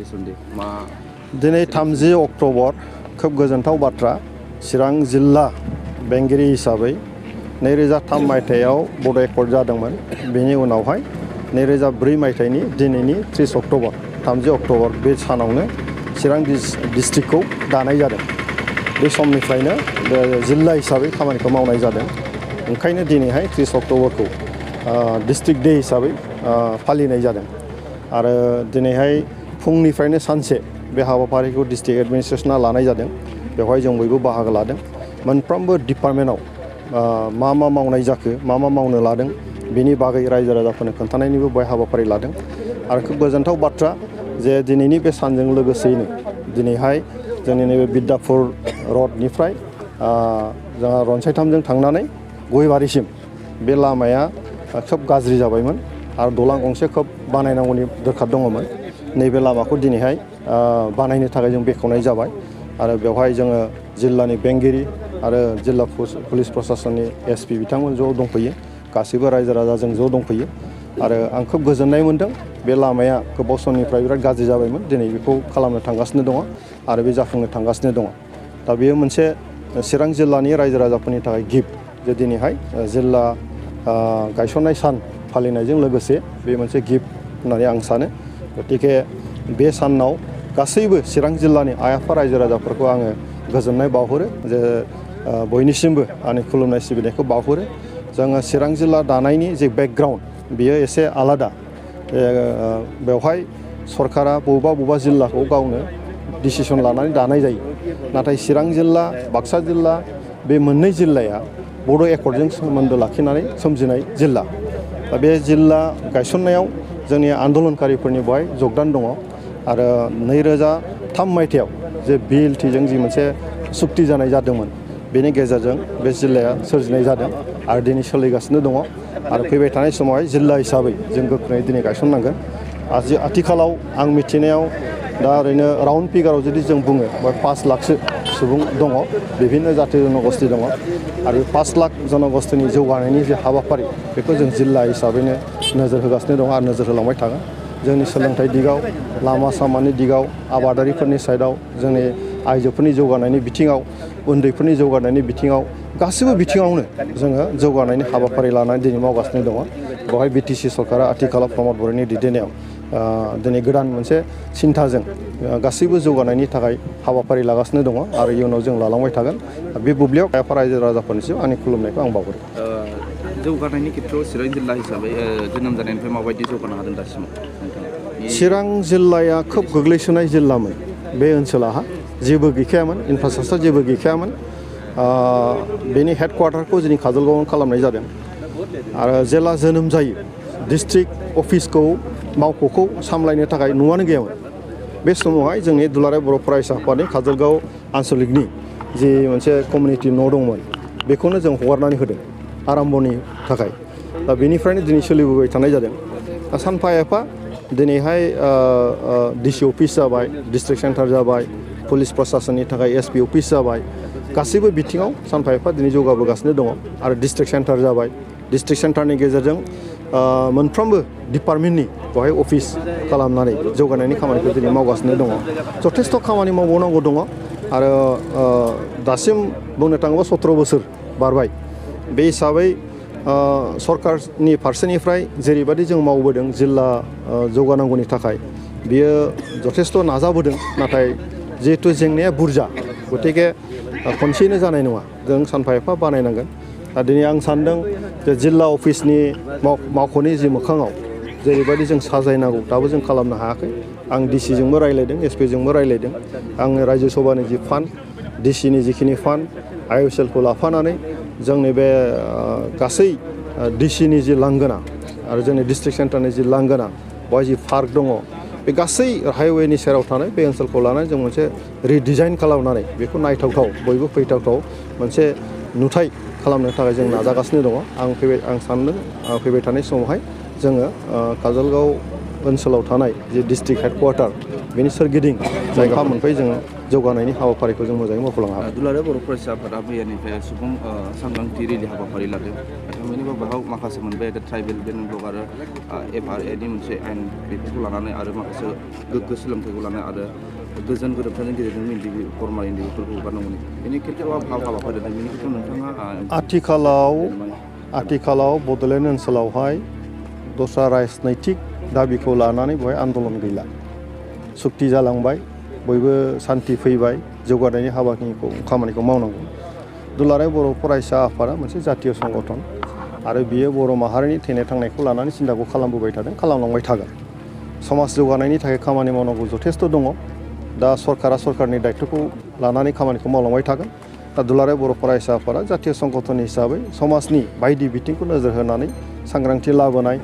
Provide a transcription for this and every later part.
सोमोन्दै मा दिनै 30 अक्ट'बर खोब गोजोनथाव बाथ्रा चिरां जिल्ला बेंगिरि हिसाबै 2003 मायथाइयाव बड' एकर्ड जादोंमोन। बेनि उनावहाय 2004 मायथाइनि दिनैनि 30 अक्ट'बर 30 अक्ट'बर बे सानावनो चिरां डिस्ट्रिक्टखौ दानाय जादों। बे समनिफ्रायनो जिल्ला हिसाबै खामानिखौ मावनाय जादों। ओंखायनो दिनैहाय 30 अक्ट'बरखौ डिस्ट्रिक्ट डे हिसाबै फालिनाय जादों। आरो दिनैहाय फुंनिफ्रायनो सानसे बे हाबाफारिखौ डिस्ट्रिक्ट एडमिनिस्ट्रेसना लानाय जादों। बेवहाय जों बयबो बाहागो लादों। मोनफ्रोमबो डिपार्टमेन्टआव मा मावनाय जाखो, मा मावनो लादों, बेनि बागै रायजो राजाफोरनो खोन्थानायनिबो बेवहाय हाबाफारि लादों। आरो खोब गोजोनथाव बाथ्रा जे दिनैनि बे सानजों लोगोसेयैनो दिनैहाय जोंनि नैबे बिद्यापुर रडनिफ्राय जोंहा रनसायथामजों थांनानै गयबारिसिम बे लामाया खोब गाज्रि जाबायमोन आरो दालां गंसे खोब बानायनांगौनि दरखार दङमोन। नैबे लामाखौ दिनैहाय बानायनो थाखाय जों बेखेवनाय जाबाय। आरो बेवहाय जोङो जिल्लानि बेंगिरि आरो जिल्ला पुलिस प्रशासननि SP बिथांमोन ज' दंफैयो। गासैबो रायजो राजाजों ज' दंफैयो। आरो आं खोब गोजोननाय मोन्दों। बे लामाया गोबाव समनिफ्राय बिराद गाज्रि जाबायमोन। दिनै बेखौ खालामनो थांगासिनो दङ आरो बे जाफुंनो थांगासिनो दङ। दा बेयो मोनसे चिरां जिल्लानि रायजो राजाफोरनि थाखाय गिफ्ट जे दिनैहाय जिल्ला गायसननाय सान फालिनायजों लोगोसे बे मोनसे गिफ्ट होननानै आं सानो। गतिके बे सानाव गासैबो चिरां जिल्लानि आइ आफा रायजो राजाफोरखौ आङो गोजोननाय बावहरो जे बयनिसिमबो आंनि खुलुमनाय सिबिनायखौ बावहरो। जोङो चिरां जिल्ला दानायनि जे बेकग्राउन्ड बियो एसे आलादा। बेवहाय सरकारा बबेबा जिल्लाखौ गावनो डिसिसन लानानै दानाय जायो। नाथाय चिरां जिल्ला, बाक्सा जिल्ला बे मोननै जिल्लाया बड' एकर्डजों सोमोन्दो लाखिनानै सोमजिनाय जिल्ला। दा बे जिल्ला गायसननायाव जोंनि आन्दलनकारिफोरनि बेवहाय जगदान दङ। आरो 2003 मायथाइयाव जे BLTजों जि मोनसे सुक्ति जानाय जादोंमोन, बेनि गेजेरजों बे जिल्लाया सोरजिनाय जादों आरो दिनै सोलिगासिनो दङ। आरो फैबाय थानाय समावहाय जिल्ला हिसाबै जों गोख्रोङै दिनै गायसननांगोन। आथिखालाव आं मिथिनायाव दा ओरैनो राउन्ड फिगाराव जुदि जों बुङो 5 लाखसो सुबुं दङ, बिभिन्न जाथि जनगोष्ठी दङ। आरो 5 लाख जनगोष्ठीनि जौगानायनि जे हाबाफारि बेखौ जों जिल्ला हिसाबैनो नोजोर होगासिनो दङ आरो नोजोर होलांबाय थागोन। जोंनि सोलोंथाइ दिगाव, लामा सामानि दिगाव, आबादारिफोरनि साइडआव, जोंनि आइजोफोरनि जौगानायनि बिथिङाव, उन्दैफोरनि जौगानायनि बिथिङाव, गासैबो बिथिङावनो जोङो जौगानायनि हाबाफारि लानानै दिनै मावगासिनो दङ। बेवहाय BTC सरकारा आथिखालाव प्रमद बर'नि दैदेननायाव दिनै गोदान मोनसे सिन्थाजों गासैबो जौगानायनि थाखाय हाबाफारि लागासिनो दङ आरो इयुनाव जों लालांबाय थागोन। बे बुब्लियाव आफा रायजो राजाफोरनिसिम आंनि खुलुमनायखौ आं बावहरो। जौगानायनि खेथ्रआव चिरां जिल्ला हिसाबै जोनोम जानायनिफ्राय माबायदि जौगानो हादों दासिमाव? चिरां जिल्लाया खोब गोग्लैसोनाय जिल्लामोन। बे ओनसोलाहा जेबो गैखायामोन, इनफ्रास्ट्राक्चार जेबो गैखायामोन। बेनि हेडक्वार्टारखौ जोंनि काजलगावआव खालामनाय जादों। आरो जेला जोनोम जायो डिस्ट्रिक्ट अफिसखौ, मावख'खौ सामलायनो थाखाय न'आनो गैयामोन। बे समावहाय जोंनि दुलाराय बर' फरायसा आफादनि काजलगाव आन्सलिकनि जि मोनसे कमिउनिटि न' दंमोन, बेखौनो जों हगारनानै होदों आराम्भनि थाखाय। दा बेनिफ्रायनो दिनै सोलिबोबाय थानाय जादों। सानफा एफा दिनैहाय DC अफिस जाबाय, डिस्ट्रिक्ट सेन्टार जाबाय, पुलिस प्रशासननि थाखाय SP अफिस जाबाय। गासैबो बिथिङाव सानफा एफा दिनै जौगाबोगासिनो दङ। आरो डिस्ट्रिक्ट सेन्टार जाबाय। डिस्ट्रिक्ट सेन्टारनि गेजेरजों मोनफ्रोमबो डिपार्टमेन्टनि बेवहाय अफिस खालामनानै जौगानायनि खामानिखौ दिनै मावगासिनो दङ। जथेस्थ' खामानि मावबावनांगौ दङ। आरो दासिम बुंनो थाङोबा 17 बोसोर बारबाय। बे हिसाबै सरकारनि फारसेनिफ्राय जेरैबायदि जों मावबोदों जिल्ला जौगानांगौनि थाखाय, बियो जथेस्थ' नाजाबोदों। नाथाय जिहेथु जेंनाया बुरजा, गतिके खनसेयैनो जानाय नङा। जों सानफा एफा बानायनांगोन। दा दिनै आं सान्दों जे जिल्ला अफिसनि मावख'नि जि मोखाङाव जेरैबायदि जों साजायनांगौ दाबो जों खालामनो हायाखै। आं DCजोंबो रायज्लायदों, SPजोंबो रायज्लायदों। आङो रायजो सभानि जि फान्ड, DCनि जिखिनि फान्ड, IOCLखौ लाफानानै जोंनि बे गासै DCनि जि लांगोना आरो जोंनि डिस्ट्रिक्ट सेन्टारनि जि लांगोना, बेवहाय जि पार्क दङ, बे गासै हाइवेनि सेराव थानाय बे ओनसोलखौ लानानै जों मोनसे रिडिजाइन खालामनानै बेखौ नायथावथाव, बयबो फैथावथाव मोनसे नुथाय खालामनो थाखाय जों नाजागासिनो दङ। आं सान्दों फैबाय थानाय समावहाय जोङो काजलगाव ओनसोलाव थानाय जि डिस्ट्रिक्ट हेडक्वार्टार, बेनि सोरगिदिं जायगा मोनफाय जों जौगानायनि हाबाफारिखौ जों मोजाङै मावफुंलांनो हागोन। दुलाराय बर' फरायसा आफादा मैयानिफ्राय सुबुं सांग्रांथि रेलि हाबाफारि लादों। थारमाने बेहाव माखासे मोनबाय ट्राइबेल बेनब्लक आरो FRAनि मोनसे आयेन बेफोरखौ लानानै आरो माखासे गोग्गो सोलोंथाइखौ लानानै आरो गोजोन गोरोबथानि गेजेरजों मिन्थि फरमा इन्दिफोरखौ हगारनांगौनि बेनि खेथ्रआव हाबाफारि लादों। बेनि खेथ्रआव नोंथाङा आथिखालाव बड'लेण्ड ओनसोलावहाय दस्रा राजनैतिक दाबिखौ लानानै बेवहाय आन्दलन गैला। सुक्ति जालांबाय, बयबो सान्थि फैबाय, जौगानायनि खामानिखौ मावनांगौ। दुलाराय बर' फरायसा आफादा मोनसे जातीय संगठन आरो बियो बर' माहारिनि थैनाय थांनायखौ लानानै सिन्थाखौ खालामबोबाय थादों, खालामलांबाय थागोन। समाज जौगानायनि थाखाय खामानि मावनांगौ जथेस्थ' दङ। दा सरकारा सरकारनि दायित्वखौ लानानै खामानिखौ मावलांबाय थागोन। दा दुलाराय बर' फरायसा आफादा जातीय संगठन हिसाबै समाजनि बायदि बिथिंखौ नोजोर होनानै सांग्रांथि लाबोनाय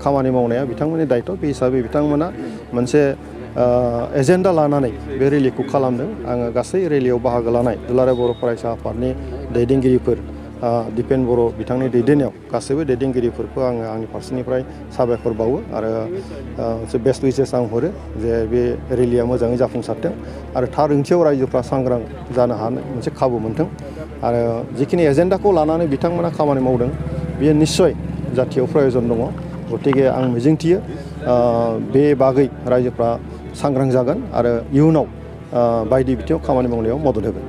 खामानि मावनाया बिथांमोननि दायित्व। बे हिसाबै बिथांमोना मोनसे एजेन्डा लानानै बे रेलिखौ खालामदों। आङो गासै रेलियाव बाहागो लानाय दुलाराय बर' फरायसा आफादनि दैदेनगिरिफोर दिपेन बर' बिथांनि दैदेननायाव गासैबो दैदेनगिरिफोरखौ आङो आंनि फारसेनिफ्राय साबायखर बावो आरो मोनसे बेस्ट उइचेस आं हरो जे बे रेलिया मोजाङै जाफुंसारथों आरो थार ओंथियाव रायजोफ्रा सांग्रां जानो हानाय मोनसे खाबु मोनथों आरो जिखिनि एजेन्डाखौ लानानै बिथांमोना खामानि मावदों बेयो निस्सय जाथियाव प्रयजन दङ। गतिके आं मिजिंथियो बे बागै रायजोफ्रा सांग्रां जागोन आरो इयुनाव बायदि बिथिङाव खामानि मावनायाव मदद होगोन।